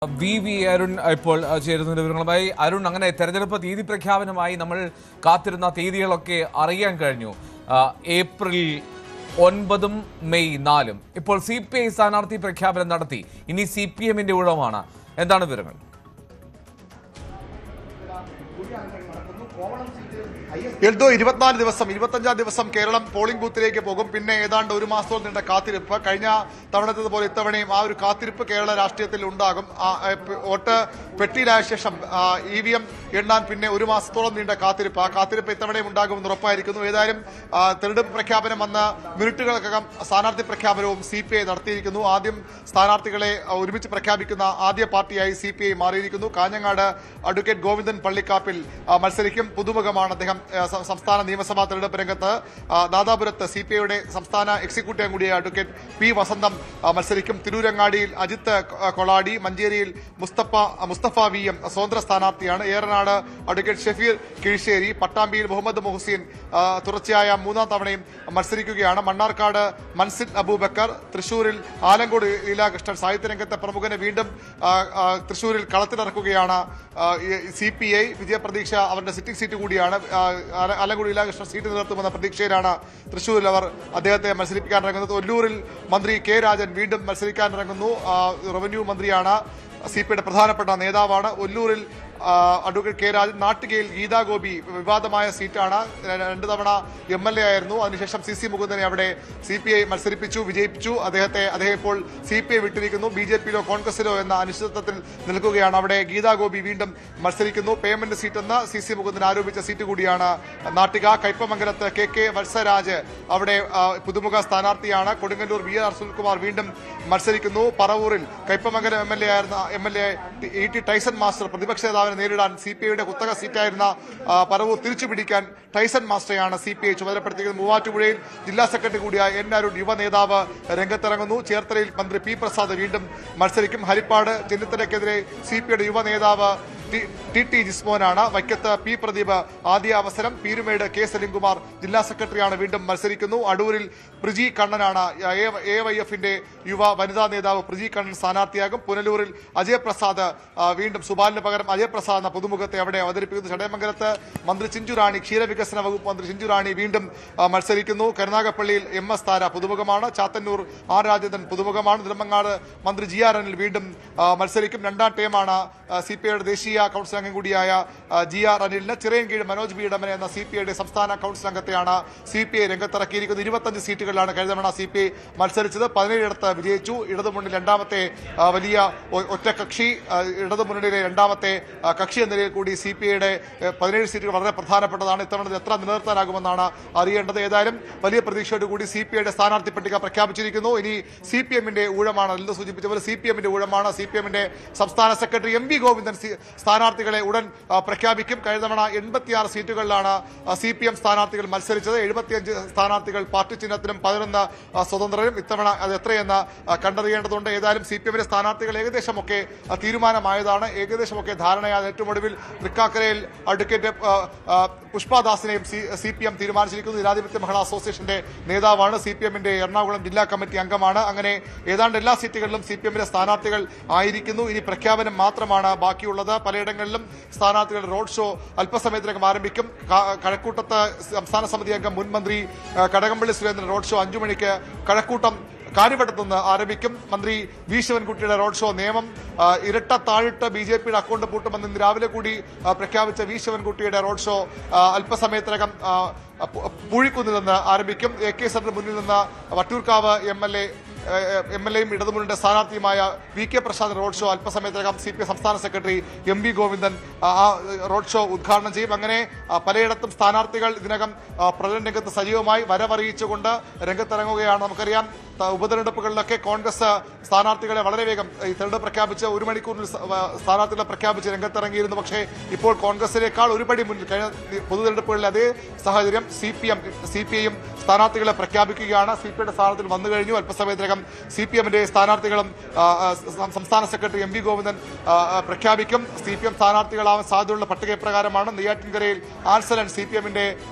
V Arun ഇപ്പോൾ ചേരുന്ന വിവരങ്ങളുമായി. അരുൺ, അങ്ങനെ തെരഞ്ഞെടുപ്പ് തീയതി പ്രഖ്യാപനമായി നമ്മൾ കാത്തിരുന്ന തീയതികളൊക്കെ അറിയാൻ കഴിഞ്ഞു. ഏപ്രിൽ 9 മെയ് 4 ഇപ്പോൾ CPI സ്ഥാനാർത്ഥി പ്രഖ്യാപനം നടത്തി. ഇനി CPM-ന്റെ ഊഴമാണ്. എന്താണ് വിവരങ്ങൾ? എൽദോ 24 ദിവസം 25-ാം ദിവസം കേരളം പോളിംഗ് ബൂത്തിലേക്ക് പോകും. പിന്നെ ഏതാണ്ട് ഒരു മാസത്തോളം നീണ്ട കാത്തിരിപ്പ്. കഴിഞ്ഞ തവണത്തേതുപോലെ ഇത്തവണയും ആ ഒരു കാത്തിരിപ്പ് കേരള രാഷ്ട്രീയത്തിൽ ഉണ്ടാകും. വോട്ട് പെട്ടിയിലായ ശേഷം EVM എണ്ണാൻ പിന്നെ ഒരു മാസത്തോളം നീണ്ട കാത്തിരിപ്പ്. ആ കാത്തിരിപ്പ് ഇത്തവണയും ഉണ്ടാകുമെന്ന് ഉറപ്പായിരിക്കുന്നു. ഏതായാലും തെരഞ്ഞെടുപ്പ് പ്രഖ്യാപനം വന്ന മിനിറ്റുകൾക്കകം സ്ഥാനാർത്ഥി പ്രഖ്യാപനവും CPI നടത്തിയിരിക്കുന്നു. ആദ്യം സ്ഥാനാർത്ഥികളെ ഒരുമിച്ച് പ്രഖ്യാപിക്കുന്ന ആദ്യ പാർട്ടിയായി CPI മാറിയിരിക്കുന്നു. കാഞ്ഞങ്ങാട് അഡ്വക്കേറ്റ് ഗോവിന്ദൻ പള്ളിക്കാപ്പിൽ മത്സരിക്കും. പുതുമുഖമാണ് അദ്ദേഹം. സംസ്ഥാന നിയമസഭാ തെരഞ്ഞെടുപ്പ് രംഗത്ത് ദാദാപുരത്ത് CPIയുടെ സംസ്ഥാന എക്സിക്യൂട്ടീവ് കൂടിയായ അഡ്വക്കേറ്റ് P വസന്തം മത്സരിക്കും. തിരൂരങ്ങാടിയിൽ അജിത്ത് കൊളാടി, മഞ്ചേരിയിൽ മുസ്തഫ VM സ്വതന്ത്ര സ്ഥാനാർത്ഥിയാണ്. ഏറനാട് അഡ്വക്കേറ്റ് ഷഫീർ കിഴിശ്ശേരി, പട്ടാമ്പിയിൽ മുഹമ്മദ് മുഹ്സിൻ തുടർച്ചയായ 3-ാം തവണയും മത്സരിക്കുകയാണ്. മണ്ണാർക്കാട് മൻസിൽ അബൂബക്കർ, തൃശൂരിൽ ആലങ്കോട് ലീലാകൃഷ്ണൻ, സാഹിത്യരംഗത്തെ പ്രമുഖനെ വീണ്ടും തൃശൂരിൽ കളത്തിലിറക്കുകയാണ് CPI. വിജയപ്രതീക്ഷ അവരുടെ സിറ്റിംഗ് സീറ്റ് കൂടിയാണ്. ആലങ്കോട് ലീലാകൃഷ്ണൻ സീറ്റ് നിലനിർത്തുമെന്ന പ്രതീക്ഷയിലാണ് തൃശൂരിൽ അവർ അദ്ദേഹത്തെ മത്സരിപ്പിക്കാൻ ഇറങ്ങുന്നത്. ഒല്ലൂരിൽ മന്ത്രി K രാജൻ വീണ്ടും മത്സരിക്കാൻ ഇറങ്ങുന്നു. റവന്യൂ മന്ത്രിയാണ്, CPIയുടെ പ്രധാനപ്പെട്ട നേതാവാണ്. ഒല്ലൂരിൽ അഡ്വക്കേറ്റ് K രാജൻ. നാട്ടികയിൽ ഗീതാ ഗോപി വിവാദമായ സീറ്റാണ്. 2 തവണ MLA ആയിരുന്നു. അതിനുശേഷം CC മുകുന്ദനെ അവിടെ CPI മത്സരിപ്പിച്ചു, വിജയിപ്പിച്ചു. അദ്ദേഹം ഇപ്പോൾ CPI വിട്ടിരിക്കുന്നു. BJPയിലോ കോൺഗ്രസിലോ എന്ന അനിശ്ചിതത്വത്തിൽ നിൽക്കുകയാണ്. അവിടെ ഗീതാ ഗോപി വീണ്ടും മത്സരിക്കുന്നു. പേയ്മെന്റ് സീറ്റെന്ന് CC മുകുന്ദൻ ആരോപിച്ച സീറ്റ് കൂടിയാണ് നാട്ടിക. കയ്പമംഗലത്ത് KK വത്സരാജ് അവിടെ പുതുമുഖ സ്ഥാനാർത്ഥിയാണ്. കൊടുങ്ങല്ലൂർ VR സുനിൽകുമാർ വീണ്ടും മത്സരിക്കുന്നു. പറവൂരിൽ Kaipamangalam MLA E.T. Tyson master പ്രതിപക്ഷ നേതാവിനെ നേരിടാൻ CPIയുടെ കുത്തക സീറ്റായിരുന്ന പറവൂർ തിരിച്ചുപിടിക്കാൻ ടൈസൺ മാസ്റ്ററെയാണ് CPI ചുമതലപ്പെടുത്തിയിരിക്കുന്നത്. മൂവാറ്റുപുഴയിൽ ജില്ലാ സെക്രട്ടറി കൂടിയായ N അരുൺ യുവ നേതാവ് രംഗത്തിറങ്ങുന്നു. ചേർത്തലയിൽ മന്ത്രി P പ്രസാദ് വീണ്ടും മത്സരിക്കും. ഹരിപ്പാട് ചെന്നിത്തലയ്ക്കെതിരെ CPIയുടെ യുവ നേതാവ് TT ജിസ്മോനാണ്. വൈക്കത്ത് P പ്രദീപ് ആദ്യ അവസരം. പീരുമേട് K സലിംകുമാർ ജില്ലാ സെക്രട്ടറിയാണ്, വീണ്ടും മത്സരിക്കുന്നു. അടൂരിൽ പ്രിജി കണ്ണനാണ് AYF-ന്റെ യുവ വനിതാ നേതാവ്. പ്രിജി കണ്ണൻ സ്ഥാനാർത്ഥിയാകും. പുനലൂരിൽ അജയ് പ്രസാദ് വീണ്ടും സുബാലിന് പകരം അജയ് പ്രസാദ് എന്ന പുതുമുഖത്തെ അവിടെ അവതരിപ്പിക്കുന്നു. ചടയമംഗലത്ത് മന്ത്രി ചിഞ്ചുറാണി, ക്ഷീരവികസന വകുപ്പ് മന്ത്രി ചിഞ്ചുറാണി വീണ്ടും മത്സരിക്കുന്നു. കരുനാഗപ്പള്ളിയിൽ MS താര പുതുമുഖമാണ്. ചാത്തന്നൂർ R രാജേന്ദ്രൻ പുതുമുഖമാണ്. നെടുമങ്ങാട് മന്ത്രി GR അനിൽ വീണ്ടും മത്സരിക്കും. 2ാം ടേമാണ് CPIയുടെ ദേശീയ കൌൺസിൽ അംഗം കൂടിയായ GR അനിലിന്. ചിറയൻകീഴ് മനോജ് B ഇടമന എന്ന CPIയുടെ സംസ്ഥാന കൌൺസിൽ അംഗത്തെയാണ് CPI രംഗത്തിറക്കിയിരിക്കുന്നത്. 25 സീറ്റുകളിലാണ് കഴിഞ്ഞ തവണ CPI മത്സരിച്ചത്. 17 വിജയിച്ചു. ഇടതുമുന്നണി രണ്ടാമത്തെ വലിയ ഒറ്റകക്ഷി, ഇടതുമുന്നണിയിലെ രണ്ടാമത്തെ കക്ഷി എന്ന നിലയിൽ കൂടി CPIയുടെ 17 സീറ്റുകൾ വളരെ പ്രധാനപ്പെട്ടതാണ്. ഇത്തവണ എത്ര നിലനിർത്താനാകുമെന്നാണ് അറിയേണ്ടത്. ഏതായാലും വലിയ പ്രതീക്ഷയോടുകൂടി CPIയുടെ സ്ഥാനാർത്ഥി പട്ടിക പ്രഖ്യാപിച്ചിരിക്കുന്നു. ഇനി CPM-ന്റെ ഊഴമാണ്. അല്ല സൂചിപ്പിച്ച പോലെ CPM-ന്റെ ഊഴമാണ്. CPM-ന്റെ സംസ്ഥാന സെക്രട്ടറി MV ഗോവിന്ദൻ സ്ഥാനാർത്ഥികളെ ഉടൻ പ്രഖ്യാപിക്കും. കഴിഞ്ഞ തവണ 86 സീറ്റുകളിലാണ് CPM സ്ഥാനാർത്ഥികൾ മത്സരിച്ചത്. 75 സ്ഥാനാർത്ഥികൾ പാർട്ടി ചിഹ്നത്തിനും 11 സ്വതന്ത്രരും. ഇത്തവണ അത് എത്രയെന്ന് കണ്ടറിയേണ്ടതുണ്ട്. ഏതായാലും CPM-ന്റെ സ്ഥാനാർത്ഥികൾ ഏകദേശമൊക്കെ തീരുമാനമായതാണ്, ഏകദേശമൊക്കെ ധാരണയായ. ഏറ്റവും ഒടുവിൽ തൃക്കാക്കരയിൽ അഡ്വക്കേറ്റ് പുഷ്പദാസിനെയും CPM തീരുമാനിച്ചിരിക്കുന്നു. ജനാധിപത്യ മഹിളാ അസോസിയേഷന്റെ നേതാവാണ്. CPM-ന്റെ എറണാകുളം ജില്ലാ കമ്മിറ്റി അംഗമാണ്. അങ്ങനെ ഏതാണ്ട് എല്ലാ സീറ്റുകളിലും CPM-ന്റെ സ്ഥാനാർത്ഥികൾ ആയിരിക്കുന്നു. ഇനി പ്രഖ്യാപനം മാത്രമാണ് ബാക്കിയുള്ളത്. പലയിടങ്ങളിലും സ്ഥാനാർത്ഥികളുടെ റോഡ് ഷോ അല്പസമയത്തിനകം ആരംഭിക്കും. കഴക്കൂട്ടത്ത് സംസ്ഥാന സമിതി അംഗം മുൻ മന്ത്രി കടകംപള്ളി സുരേന്ദ്രൻ റോഡ് ഷോ 5 മണിക്ക് കഴക്കൂട്ടം കാര്യവട്ടത്തു നിന്ന് ആരംഭിക്കും. മന്ത്രി V ശിവൻകുട്ടിയുടെ റോഡ് ഷോ നിയമം ഇരട്ട താഴിട്ട് BJPയുടെ അക്കൗണ്ട് പൂട്ടുമെന്ന് ഇന്ന് രാവിലെ കൂടി പ്രഖ്യാപിച്ച V ശിവൻകുട്ടിയുടെ റോഡ് ഷോ അല്പസമയത്തിനകം പൂഴിക്കുന്നിൽ നിന്ന് ആരംഭിക്കും. AK സെന്ററിന് മുന്നിൽ നിന്ന് വട്ടിയൂർക്കാവ് MLA-യും ഇടതുമുന്നണിയുടെ സ്ഥാനാർത്ഥിയുമായ VK പ്രസാദ് റോഡ് ഷോ അല്പസമയത്തിനകം CPI സംസ്ഥാന സെക്രട്ടറി MV ഗോവിന്ദൻ ആ റോഡ് ഷോ ഉദ്ഘാടനം ചെയ്യും. അങ്ങനെ പലയിടത്തും സ്ഥാനാർത്ഥികൾ ഇതിനകം പ്രചരണ രംഗത്ത് സജീവമായി വരവറിയിച്ചുകൊണ്ട് രംഗത്തിറങ്ങുകയാണ്. നമുക്കറിയാം, ഉപതെരഞ്ഞെടുപ്പുകളിലൊക്കെ കോൺഗ്രസ് സ്ഥാനാർത്ഥികളെ വളരെ വേഗം ഈ തെരഞ്ഞെടുപ്പ് പ്രഖ്യാപിച്ച് 1 മണിക്കൂറിൽ സ്ഥാനാർത്ഥികളെ പ്രഖ്യാപിച്ച് രംഗത്തിറങ്ങിയിരുന്നു. പക്ഷേ ഇപ്പോൾ കോൺഗ്രസിനേക്കാൾ ഒരുപടി മുന്നിൽ കഴിഞ്ഞ പൊതു തെരഞ്ഞെടുപ്പുകളിൽ അതേ സാഹചര്യം CPIയും സ്ഥാനാർത്ഥികളെ പ്രഖ്യാപിക്കുകയാണ്. CPIയുടെ സ്ഥാനാർത്ഥികൾ വന്നു കഴിഞ്ഞു. അല്പസമയത്തിനകം CPM-ന്റെ സ്ഥാനാർത്ഥികളും സംസ്ഥാന സെക്രട്ടറി MV ഗോവിന്ദൻ പ്രഖ്യാപിക്കും. CPM സ്ഥാനാർത്ഥികളാവാൻ സാധ്യതയുള്ള പട്ടിക പ്രകാരമാണ്. നെയ്യാറ്റിൻകരയിൽ ആൻസലൻ CPM-ന്റെ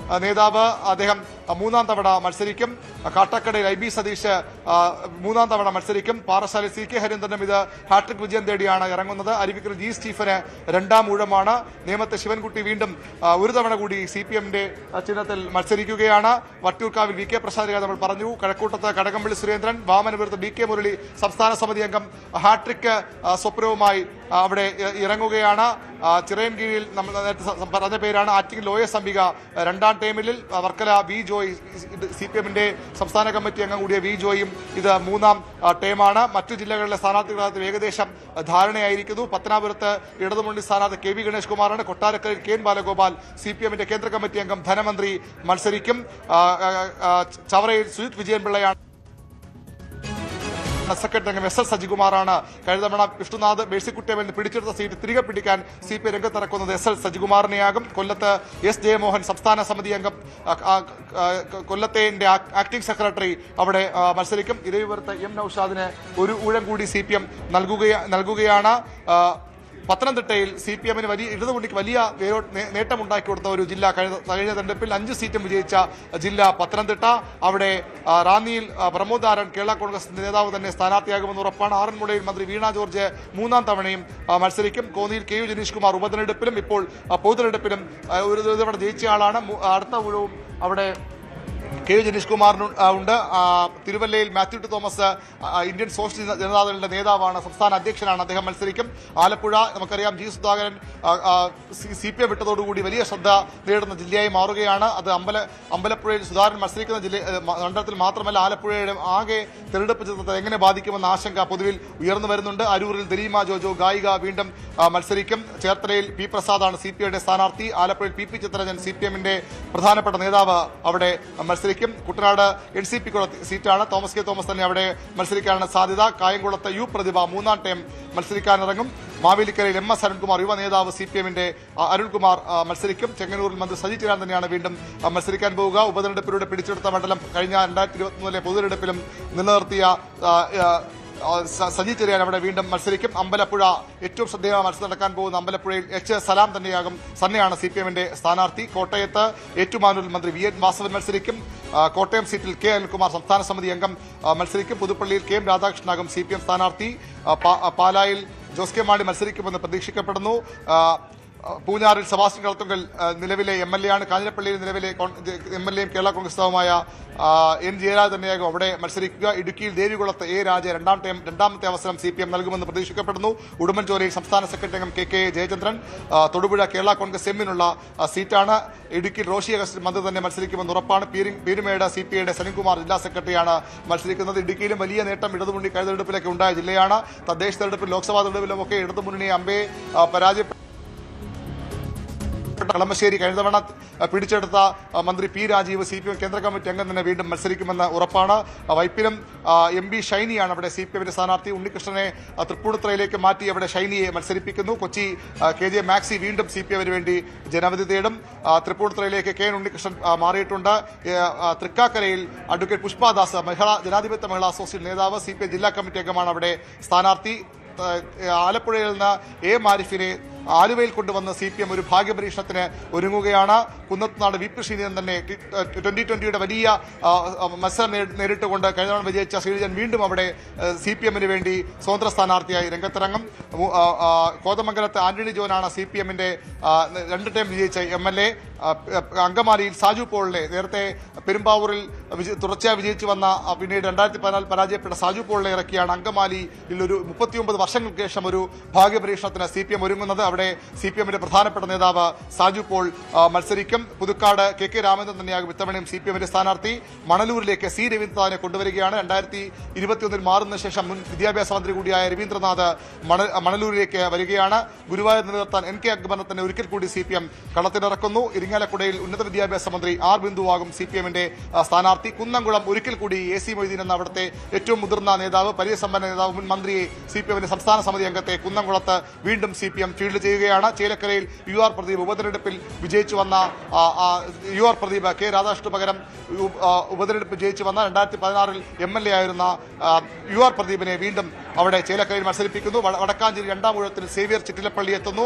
നേതാവ്, അദ്ദേഹം 3-ാം തവണ മത്സരിക്കും. കാട്ടാക്കടയിൽ IB സതീഷ് മൂന്നാം തവണ മത്സരിക്കും. പാറശാല CK ഹരീന്ദ്രനും ഇത് ഹാട്രിക് വിജയം തേടിയാണ് ഇറങ്ങുന്നത്. അരുവിക്കൽ G സ്റ്റീഫന് രണ്ടാം ഊഴമാണ്. നേമത്തെ ശിവൻകുട്ടി വീണ്ടും ഒരു തവണ കൂടി CPM-ന്റെ ചിഹ്നത്തിൽ മത്സരിക്കുകയാണ്. വട്ടിയൂർക്കാവിൽ VK പ്രസാദ് നമ്മൾ പറഞ്ഞു. കഴക്കൂട്ടത്ത് കടകംപള്ളി സുരേന്ദ്രൻ, വാമനപുരത്ത് DK മുരളി സംസ്ഥാന സമിതി അംഗം ഹാട്രിക് സ്വപ്നവുമായി അവിടെ ഇറങ്ങുകയാണ്. ചിറയൻകീഴിൽ നമ്മൾ നേരത്തെ പറഞ്ഞ പേരാണ്. ആറ്റിങ്ങൽ OS അംബിക രണ്ടാം ടൈമിൽ, വർക്കല V ജോയ് CPM-ന്റെ സംസ്ഥാന കമ്മിറ്റി അംഗം കൂടിയ V ജോയും ഇത് മൂന്നാം ടൈമാണ്. മറ്റു ജില്ലകളിലെ സ്ഥാനാർത്ഥികളാകത്ത് ഏകദേശം ധാരണയായിരിക്കുന്നു. പത്തനാപുരത്ത് ഇടതുമുന്നണി സ്ഥാനാർത്ഥി KV ഗണേഷ് കുമാറാണ്. കൊട്ടാരക്കരയിൽ KN ബാലഗോപാൽ CPM-ന്റെ കേന്ദ്ര കമ്മിറ്റി അംഗം ധനമന്ത്രി മത്സരിക്കും. ചവറയിൽ സുജിത് വിജയൻപിള്ളയാണ് സെക്രട്ടറി അംഗം SS സജികുമാറാണ്. കഴിഞ്ഞ തവണ വിഷ്ണുനാഥ് മേഴ്സിക്കുട്ടിയമ്മൽ പിടിച്ചെടുത്ത സീറ്റ് തിരികെ പിടിക്കാൻ CPI രംഗത്തിറക്കുന്നത് SS സജികുമാറിനെയാകും. കൊല്ലത്ത് S ജയമോഹൻ സംസ്ഥാന സമിതി അംഗം, കൊല്ലത്തെ ആക്ടിംഗ് സെക്രട്ടറി അവിടെ മത്സരിക്കും. ഇരവിപുരത്ത് M നൌഷാദിന് ഒരു ഊഴം കൂടി CPM നൽകുകയാണ്. പത്തനംതിട്ടയിൽ CPM-ന് ഇടതുമുന്നണിക്ക് വലിയ നേട്ടമുണ്ടാക്കി കൊടുത്ത ഒരു ജില്ല. കഴിഞ്ഞ തെരഞ്ഞെടുപ്പിൽ 5 സീറ്റും വിജയിച്ച ജില്ല പത്തനംതിട്ട. അവിടെ റാന്നിയിൽ പ്രമോദ് ആരൻ കേരള കോൺഗ്രസ് നേതാവ് തന്നെ സ്ഥാനാർത്ഥിയാകുമെന്ന് ഉറപ്പാണ്. ആറന്മുളയിൽ മന്ത്രി വീണ ജോർജ് മൂന്നാം തവണയും മത്സരിക്കും. കോന്നിയിൽ KU ജനീഷ് കുമാർ ഉപതെരഞ്ഞെടുപ്പിലും ഇപ്പോൾ പൊതുതെരഞ്ഞെടുപ്പിലും ഒരു തവണ ജയിച്ചയാളാണ്. അടുത്ത ഊഴവും അവിടെ KU ജനീഷ് കുമാറിന് ഉണ്ട്. തിരുവല്ലയിൽ മാത്യു ടി തോമസ് ഇന്ത്യൻ സോഷ്യലിസ്റ്റ് ജനതാദളിന്റെ നേതാവാണ്, സംസ്ഥാന അധ്യക്ഷനാണ്. അദ്ദേഹം മത്സരിക്കും. ആലപ്പുഴ നമുക്കറിയാം G സുധാകരൻ CPM വിട്ടതോടുകൂടി വലിയ ശ്രദ്ധ നേടുന്ന ജില്ലയായി മാറുകയാണ്. അത് അമ്പലപ്പുഴയിൽ സുധാകരൻ മത്സരിക്കുന്ന മണ്ഡലത്തിൽ മാത്രമല്ല ആലപ്പുഴയുടെ ആകെ തെരഞ്ഞെടുപ്പ് ചിത്രത്തെ എങ്ങനെ ബാധിക്കുമെന്ന ആശങ്ക പൊതുവിൽ ഉയർന്നു വരുന്നുണ്ട്. അരൂരിൽ ദലീമ ജോജോ ഗായിക വീണ്ടും മത്സരിക്കും. ചേർത്തലയിൽ P പ്രസാദാണ് CPI-യുടെ സ്ഥാനാർത്ഥി. ആലപ്പുഴയിൽ PP ചിത്രരഞ്ജൻ CPM-ന്റെ പ്രധാനപ്പെട്ട നേതാവ് അവിടെ മത്സരിക്കും. കുട്ടനാട് NCP സീറ്റാണ്. തോമസ് K തോമസ് തന്നെ അവിടെ മത്സരിക്കാനാണ് സാധ്യത. കായംകുളത്ത് U പ്രതിഭ മൂന്നാം ടൈം മത്സരിക്കാനിറങ്ങും. മാവേലിക്കരയിൽ MS അരുൺകുമാർ യുവ നേതാവ് CPM-ന്റെ അരുൺകുമാർ മത്സരിക്കും. ചെങ്ങന്നൂരിൽ മന്ത്രി സജി ചെറിയാൻ തന്നെയാണ് വീണ്ടും മത്സരിക്കാൻ പോവുക. ഉപതെരഞ്ഞെടുപ്പിലൂടെ പിടിച്ചെടുത്ത മണ്ഡലം കഴിഞ്ഞ 2023 പൊതുതെരഞ്ഞെടുപ്പിലും നിലനിർത്തിയ സജി ചെറിയാൻ അവിടെ വീണ്ടും മത്സരിക്കും. അമ്പലപ്പുഴ ഏറ്റവും ശ്രദ്ധേയമായ മത്സരം നടക്കാൻ പോകുന്ന അമ്പലപ്പുഴയിൽ H സലാം തന്നെയാണ് CPM-ന്റെ സ്ഥാനാർത്ഥി. കോട്ടയത്ത് ഏറ്റുമാനൂരിൽ മന്ത്രി VN വാസവൻ മത്സരിക്കും. കോട്ടയം സീറ്റിൽ K അനിൽകുമാർ സംസ്ഥാന സമിതി അംഗം മത്സരിക്കും. പുതുപ്പള്ളിയിൽ KM രാധാകൃഷ്ണനാകും CPM സ്ഥാനാർത്ഥി. പാലായിൽ ജോസ് കെ മാണി മത്സരിക്കുമെന്ന് പ്രതീക്ഷിക്കപ്പെടുന്നു. പൂഞ്ഞാറിൽ സെബാസ്റ്റ്യൻ കളത്തുങ്കൽ നിലവിലെ MLA ആണ്. കാഞ്ഞിരപ്പള്ളിയിൽ നിലവിലെ MLA-യും കേരള കോൺഗ്രസ് നേതാവുമായ N ജയരാജ് തന്നെയാകും അവിടെ മത്സരിക്കുക. ഇടുക്കിയിൽ ദേവികുളത്ത് A രാജ രണ്ടാമത്തെ അവസരം CPM നൽകുമെന്ന് പ്രതീക്ഷിക്കപ്പെടുന്നു. ഉടുമ്പൻചോലയിൽ സംസ്ഥാന സെക്രട്ടറി അംഗം KK ജയചന്ദ്രൻ. തൊടുപുഴ കേരള കോൺഗ്രസ് M-നുള്ള സീറ്റാണ്. ഇടുക്കിയിൽ റോഷി അഗസ്റ്റിൻ മന്ത്രി തന്നെ മത്സരിക്കുമെന്ന് ഉറപ്പാണ്. പീരുമേട് CPI-യുടെ സനിൽകുമാർ ജില്ലാ സെക്രട്ടറിയാണ് മത്സരിക്കുന്നത്. ഇടുക്കിയിലും വലിയ നേട്ടം ഇടതുമുന്നണി കഴിഞ്ഞ തെരഞ്ഞെടുപ്പിലൊക്കെ ഉണ്ടായ ജില്ലയാണ്. തദ്ദേശ തെരഞ്ഞെടുപ്പിൽ ലോക്സഭാ തെരഞ്ഞെടുപ്പിലുമൊക്കെ ഇടതുമുന്നണി അമ്പയെ പരാജയപ്പെട്ടു. കളമശ്ശേരി കഴിഞ്ഞ തവണ പിടിച്ചെടുത്ത മന്ത്രി P രാജീവ് CPM കേന്ദ്ര കമ്മിറ്റി അംഗം തന്നെ വീണ്ടും മത്സരിക്കുമെന്ന് ഉറപ്പാണ്. വൈപ്പിലും MB ഷൈനിയാണ് അവിടെ CPM-ന്റെ സ്ഥാനാർത്ഥി. ഉണ്ണികൃഷ്ണനെ തൃപ്പൂണിത്തുറയിലേക്ക് മാറ്റി അവിടെ ഷൈനിയെ മത്സരിപ്പിക്കുന്നു. കൊച്ചി KJ മാക്സി വീണ്ടും CPM-ന് വേണ്ടി ജനവിധി തേടും. തൃപ്പൂണിത്തുറയിലേക്ക് KN ഉണ്ണികൃഷ്ണൻ മാറിയിട്ടുണ്ട്. തൃക്കാക്കരയിൽ അഡ്വക്കേറ്റ് പുഷ്പദാസ് ജനാധിപത്യ മഹിളാ അസോസിയേഷൻ നേതാവ് CPM ജില്ലാ കമ്മിറ്റി അംഗമാണ് അവിടെ സ്ഥാനാർത്ഥി. ആലപ്പുഴയിൽ നിന്ന് A മാരിഫിനെ ആലുവയിൽ കൊണ്ടുവന്ന് CPM ഒരു ഭാഗ്യപരീക്ഷണത്തിന് ഒരുങ്ങുകയാണ്. കുന്നത്തുനാട് VP ശ്രീധരൻ തന്നെ 2020-യുടെ വലിയ മത്സരം നേരിട്ടുകൊണ്ട് കഴിഞ്ഞ തവണ വിജയിച്ച ശ്രീധരൻ വീണ്ടും അവിടെ CPM-ന് വേണ്ടി സ്വതന്ത്ര സ്ഥാനാർത്ഥിയായി രംഗത്തിറങ്ങും. കോതമംഗലത്ത് ആന്റണി ജോനാണ് CPM-ന്റെ 2 ടൈം വിജയിച്ച MLA. അങ്കമാലിയിൽ സാജു പോളിനെ നേരത്തെ പെരുമ്പാവൂരിൽ തുടർച്ചയായി വിജയിച്ചു വന്ന പിന്നീട് 2014 പരാജയപ്പെട്ട സാജു പോളിനെ ഇറക്കിയാണ് അങ്കമാലിയിൽ ഒരു 39 വർഷങ്ങൾക്ക് ശേഷം ഒരു ഭാഗ്യപരീക്ഷണത്തിന് CPM ഒരുങ്ങുന്നത്. അവിടെ CPM-ന്റെ പ്രധാനപ്പെട്ട നേതാവ് സാജു പോൾ മത്സരിക്കും. പുതുക്കാട് KK രാമചന്ദ്രൻ തന്നെയാകും ഇത്തവണയും CPM-ന്റെ സ്ഥാനാർത്ഥി. മണലൂരിലേക്ക് C രവീന്ദ്രനാഥിനെ കൊണ്ടുവരികയാണ്. 2021 മാറുന്ന ശേഷം മുൻ വിദ്യാഭ്യാസ മന്ത്രി കൂടിയായ രവീന്ദ്രനാഥ് മണലൂരിലേക്ക് വരികയാണ്. ഗുരുവായൂർ നിലനിർത്താൻ NK അക്ബറിനെ തന്നെ ഒരിക്കൽ കൂടി CPM കളത്തിലിറക്കുന്നു. ഇരിങ്ങാലക്കുടയിൽ ഉന്നത വിദ്യാഭ്യാസ മന്ത്രി R ബിന്ദുവാകും CPM-ന്റെ സ്ഥാനാർത്ഥി. കുന്നംകുളം ഒരിക്കൽ കൂടി AC മൊയ്തീൻ എന്ന അവിടുത്തെ ഏറ്റവും മുതിർന്ന നേതാവ്, പരിചയസമ്പന്ന നേതാവ്, മുൻ മന്ത്രിയെ CPM-ന്റെ സംസ്ഥാന സമിതി അംഗത്തെ കുന്നംകുളത്ത് വീണ്ടും CPM ഫീൽഡ് ചെയ്യുകയാണ്. ചേലക്കരയിൽ UR പ്രദീപ് ഉപതെരഞ്ഞെടുപ്പിൽ വിജയിച്ചു വന്ന UR പ്രദീപ് K രാധാകൃഷ്ണന് പകരം ഉപതെരഞ്ഞെടുപ്പ് വിജയിച്ചു വന്ന 2016-ൽ MLA ആയിരുന്ന UR പ്രദീപിനെ വീണ്ടും അവിടെ ചേലക്കരയിൽ മത്സരിപ്പിക്കുന്നു. വടക്കാഞ്ചേരി രണ്ടാം ഊഴത്തിൽ സേവ്യർ ചിറ്റിലപ്പള്ളി എത്തുന്നു.